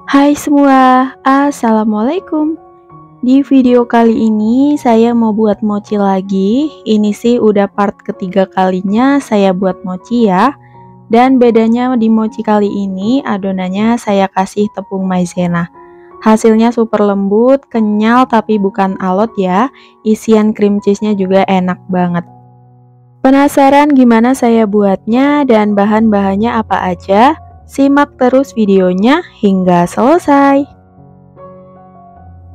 Hai semua, Assalamualaikum. Di video kali ini saya mau buat mochi lagi. Ini sih udah part ketiga kalinya saya buat mochi ya. Dan bedanya di mochi kali ini adonannya saya kasih tepung maizena. Hasilnya super lembut, kenyal tapi bukan alot ya. Isian cream cheese-nya juga enak banget. Penasaran gimana saya buatnya dan bahan-bahannya apa aja? Simak terus videonya hingga selesai.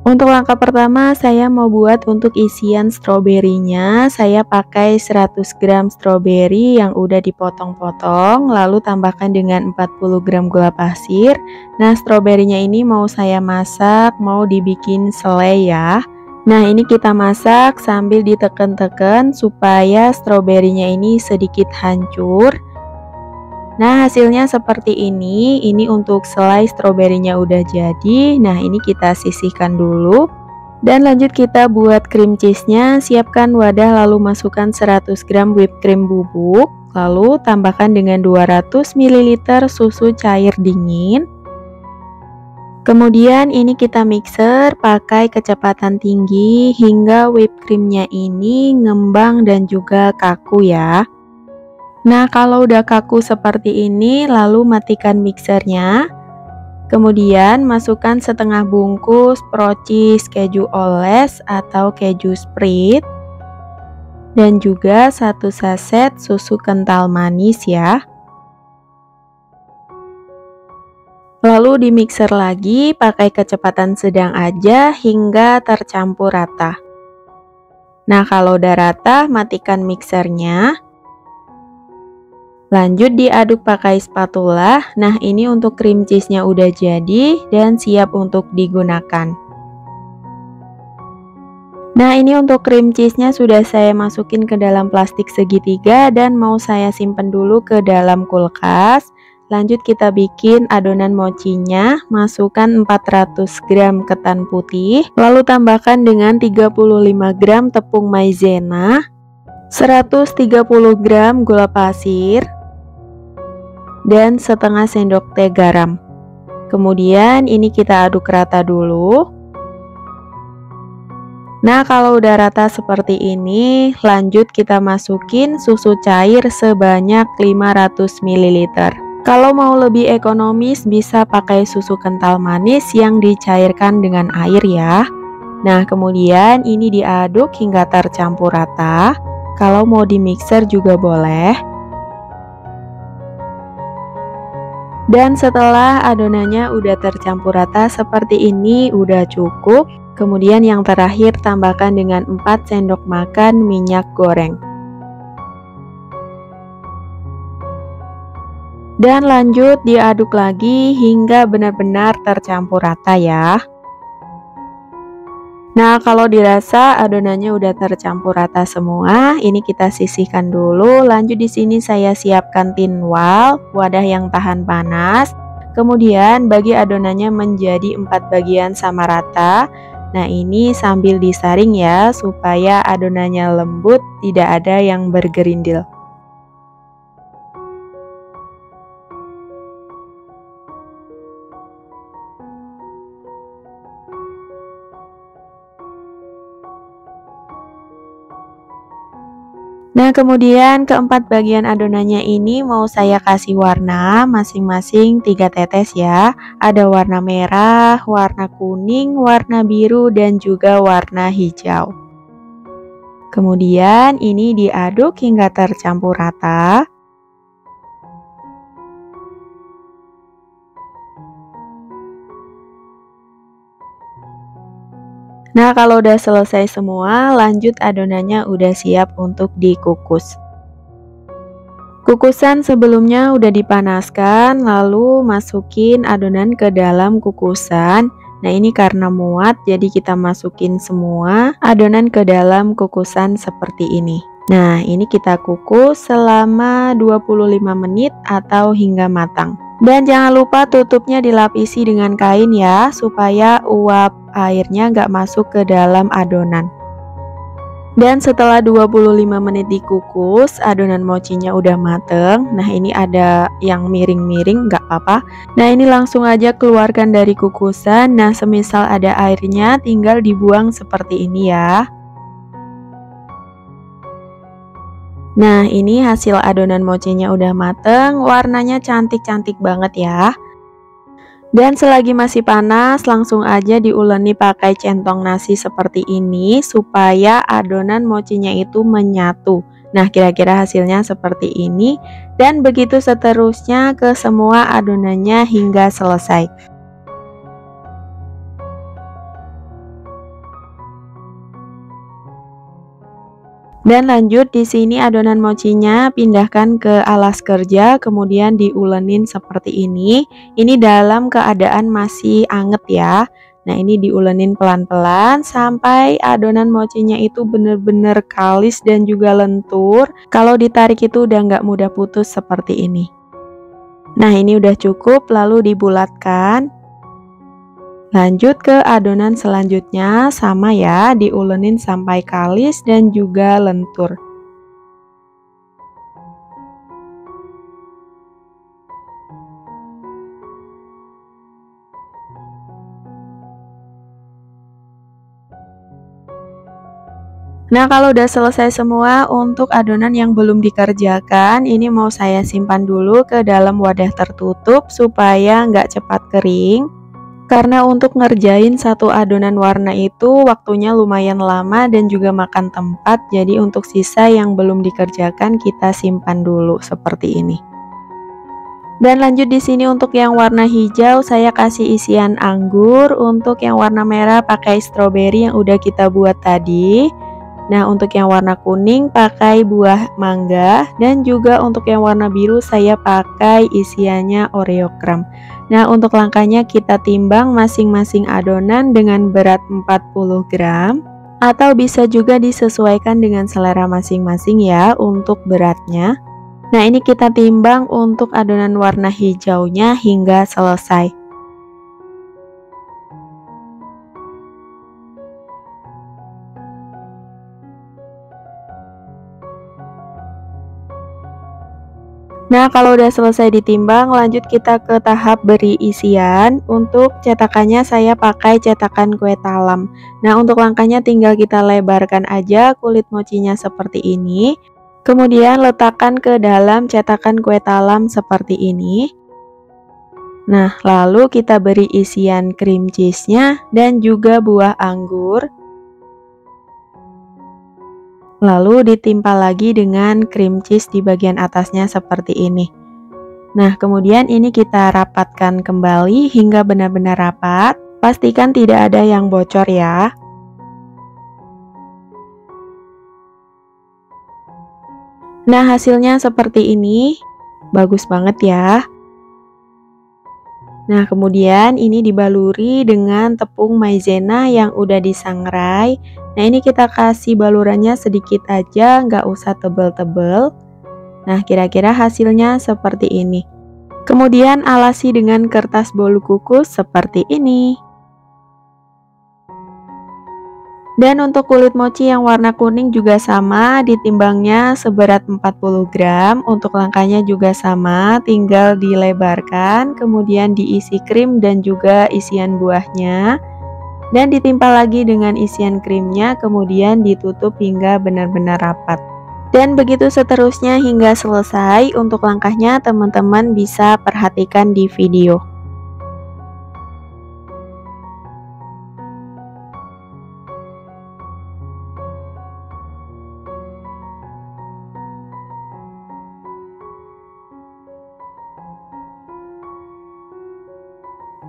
Untuk langkah pertama saya mau buat untuk isian stroberinya. Saya pakai 100 gram stroberi yang udah dipotong-potong, lalu tambahkan dengan 40 gram gula pasir. Nah, stroberinya ini mau saya masak, mau dibikin selai ya. Nah, ini kita masak sambil ditekan-tekan supaya stroberinya ini sedikit hancur. Nah, hasilnya seperti ini. Ini untuk selai stroberinya udah jadi. Nah, ini kita sisihkan dulu. Dan lanjut kita buat cream cheese-nya. Siapkan wadah lalu masukkan 100 gram whipped cream bubuk. Lalu tambahkan dengan 200 ml susu cair dingin. Kemudian ini kita mixer pakai kecepatan tinggi hingga whipped cream-nya ini ngembang dan juga kaku ya. Nah, kalau udah kaku seperti ini, lalu matikan mixernya. Kemudian masukkan setengah bungkus procis keju oles atau keju spread. Dan juga 1 saset susu kental manis ya. Lalu dimixer lagi pakai kecepatan sedang aja hingga tercampur rata. Nah, kalau udah rata, matikan mixernya. Lanjut diaduk pakai spatula. Nah, ini untuk cream cheese-nya udah jadi dan siap untuk digunakan. Nah, ini untuk cream cheese-nya sudah saya masukin ke dalam plastik segitiga dan mau saya simpen dulu ke dalam kulkas. Lanjut kita bikin adonan mochinya. Masukkan 400 gram ketan putih, lalu tambahkan dengan 35 gram tepung maizena, 130 gram gula pasir, dan setengah sendok teh garam. Kemudian ini kita aduk rata dulu. Nah, kalau udah rata seperti ini, lanjut kita masukin susu cair sebanyak 500 ml. Kalau mau lebih ekonomis bisa pakai susu kental manis yang dicairkan dengan air ya. Nah, kemudian ini diaduk hingga tercampur rata. Kalau mau di mixer juga boleh. Dan setelah adonannya udah tercampur rata seperti ini udah cukup. Kemudian yang terakhir tambahkan dengan 4 sendok makan minyak goreng. Dan lanjut diaduk lagi hingga benar-benar tercampur rata ya. Nah, kalau dirasa adonannya udah tercampur rata semua, ini kita sisihkan dulu. Lanjut di sini saya siapkan tin wall, wadah yang tahan panas. Kemudian bagi adonannya menjadi 4 bagian sama rata. Nah, ini sambil disaring ya supaya adonannya lembut, tidak ada yang bergerindil. Nah, kemudian keempat bagian adonannya ini mau saya kasih warna masing-masing 3 tetes ya. Ada warna merah, warna kuning, warna biru, dan juga warna hijau. Kemudian ini diaduk hingga tercampur rata. Nah, kalau udah selesai semua, lanjut adonannya udah siap untuk dikukus. Kukusan sebelumnya udah dipanaskan, lalu masukin adonan ke dalam kukusan. Nah, ini karena muat, jadi kita masukin semua adonan ke dalam kukusan seperti ini. Nah, ini kita kukus selama 25 menit atau hingga matang. Dan jangan lupa tutupnya dilapisi dengan kain ya, supaya uap airnya nggak masuk ke dalam adonan. Dan setelah 25 menit dikukus, adonan mochinya udah mateng. Nah, ini ada yang miring-miring, nggak apa-apa. Nah, ini langsung aja keluarkan dari kukusan. Nah, semisal ada airnya, tinggal dibuang seperti ini ya. Nah, ini hasil adonan mochinya udah mateng, warnanya cantik-cantik banget ya. Dan selagi masih panas, langsung aja diuleni pakai centong nasi seperti ini supaya adonan mochinya itu menyatu. Nah, kira-kira hasilnya seperti ini dan begitu seterusnya ke semua adonannya hingga selesai. Dan lanjut di sini adonan mochinya pindahkan ke alas kerja, kemudian diulenin seperti ini. Ini dalam keadaan masih anget ya. Nah, ini diulenin pelan-pelan sampai adonan mochinya itu bener-bener kalis dan juga lentur. Kalau ditarik itu udah nggak mudah putus seperti ini. Nah, ini udah cukup, lalu dibulatkan. Lanjut ke adonan selanjutnya, sama ya, diulenin sampai kalis dan juga lentur. Nah, kalau udah selesai semua, untuk adonan yang belum dikerjakan, ini mau saya simpan dulu ke dalam wadah tertutup supaya nggak cepat kering. Karena untuk ngerjain satu adonan warna itu waktunya lumayan lama dan juga makan tempat, jadi untuk sisa yang belum dikerjakan kita simpan dulu seperti ini. Dan lanjut di sini untuk yang warna hijau saya kasih isian anggur, untuk yang warna merah pakai stroberi yang udah kita buat tadi. Nah, untuk yang warna kuning pakai buah mangga dan juga untuk yang warna biru saya pakai isiannya Oreo crumb. Nah, untuk langkahnya kita timbang masing-masing adonan dengan berat 40 gram atau bisa juga disesuaikan dengan selera masing-masing ya untuk beratnya. Nah, ini kita timbang untuk adonan warna hijaunya hingga selesai. Nah, kalau udah selesai ditimbang, lanjut kita ke tahap beri isian. Untuk cetakannya saya pakai cetakan kue talam. Nah, untuk langkahnya tinggal kita lebarkan aja kulit mochinya seperti ini. Kemudian letakkan ke dalam cetakan kue talam seperti ini. Nah, lalu kita beri isian cream cheese-nya dan juga buah anggur. Lalu ditimpa lagi dengan cream cheese di bagian atasnya seperti ini. Nah, kemudian ini kita rapatkan kembali hingga benar-benar rapat. Pastikan tidak ada yang bocor ya. Nah, hasilnya seperti ini. Bagus banget ya. Nah, kemudian ini dibaluri dengan tepung maizena yang udah disangrai. Nah, ini kita kasih balurannya sedikit aja, nggak usah tebel-tebel. Nah, kira-kira hasilnya seperti ini. Kemudian alasi dengan kertas bolu kukus seperti ini. Dan untuk kulit mochi yang warna kuning juga sama, ditimbangnya seberat 40 gram. Untuk langkahnya juga sama, tinggal dilebarkan, kemudian diisi krim dan juga isian buahnya. Dan ditimpa lagi dengan isian krimnya, kemudian ditutup hingga benar-benar rapat. Dan begitu seterusnya hingga selesai. Untuk langkahnya teman-teman bisa perhatikan di video.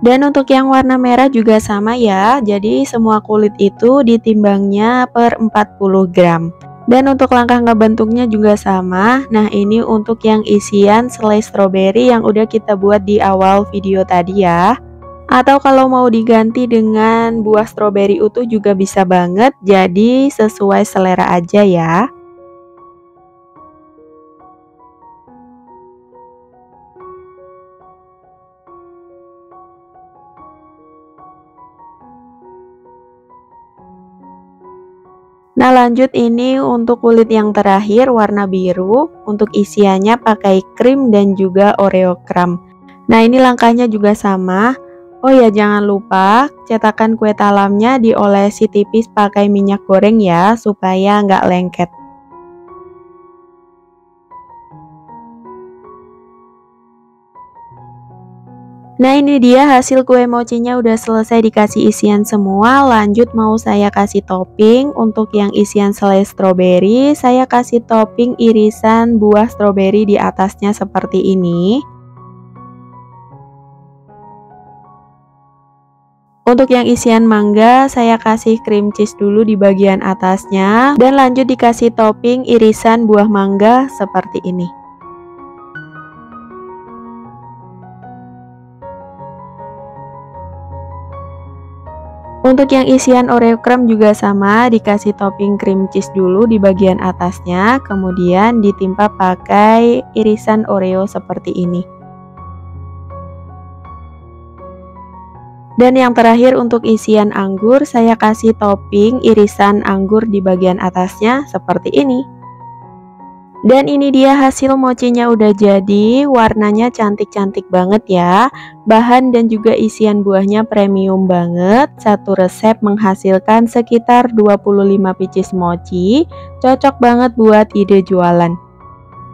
Dan untuk yang warna merah juga sama ya, jadi semua kulit itu ditimbangnya per 40 gram. Dan untuk langkah ngebentuknya juga sama. Nah, ini untuk yang isian selai stroberi yang udah kita buat di awal video tadi ya. Atau kalau mau diganti dengan buah stroberi utuh juga bisa banget, jadi sesuai selera aja ya. Nah, lanjut ini untuk kulit yang terakhir warna biru. Untuk isiannya pakai krim dan juga Oreo crumb. Nah, ini langkahnya juga sama. Oh ya, jangan lupa cetakan kue talamnya diolesi tipis pakai minyak goreng ya, supaya nggak lengket. Nah, ini dia hasil kue mochinya udah selesai dikasih isian semua. Lanjut mau saya kasih topping. Untuk yang isian selai stroberi, saya kasih topping irisan buah stroberi di atasnya seperti ini. Untuk yang isian mangga, saya kasih cream cheese dulu di bagian atasnya. Dan lanjut dikasih topping irisan buah mangga seperti ini. Untuk yang isian Oreo crumb juga sama, dikasih topping cream cheese dulu di bagian atasnya, kemudian ditimpa pakai irisan Oreo seperti ini. Dan yang terakhir untuk isian anggur, saya kasih topping irisan anggur di bagian atasnya seperti ini. Dan ini dia hasil mochinya udah jadi, warnanya cantik-cantik banget ya. Bahan dan juga isian buahnya premium banget. Satu resep menghasilkan sekitar 25 pieces mochi, cocok banget buat ide jualan.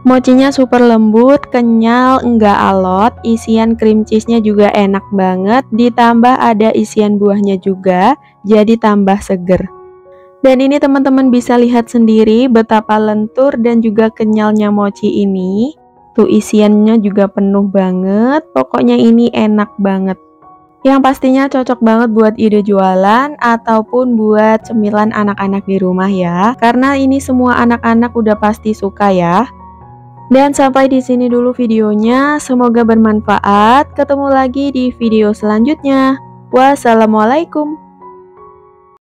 Mochinya super lembut, kenyal, enggak alot, isian cream cheese-nya juga enak banget, ditambah ada isian buahnya juga, jadi tambah seger. Dan ini teman-teman bisa lihat sendiri betapa lentur dan juga kenyalnya mochi ini. Tuh isiannya juga penuh banget, pokoknya ini enak banget. Yang pastinya cocok banget buat ide jualan ataupun buat cemilan anak-anak di rumah ya. Karena ini semua anak-anak udah pasti suka ya. Dan sampai di sini dulu videonya, semoga bermanfaat. Ketemu lagi di video selanjutnya. Wassalamualaikum.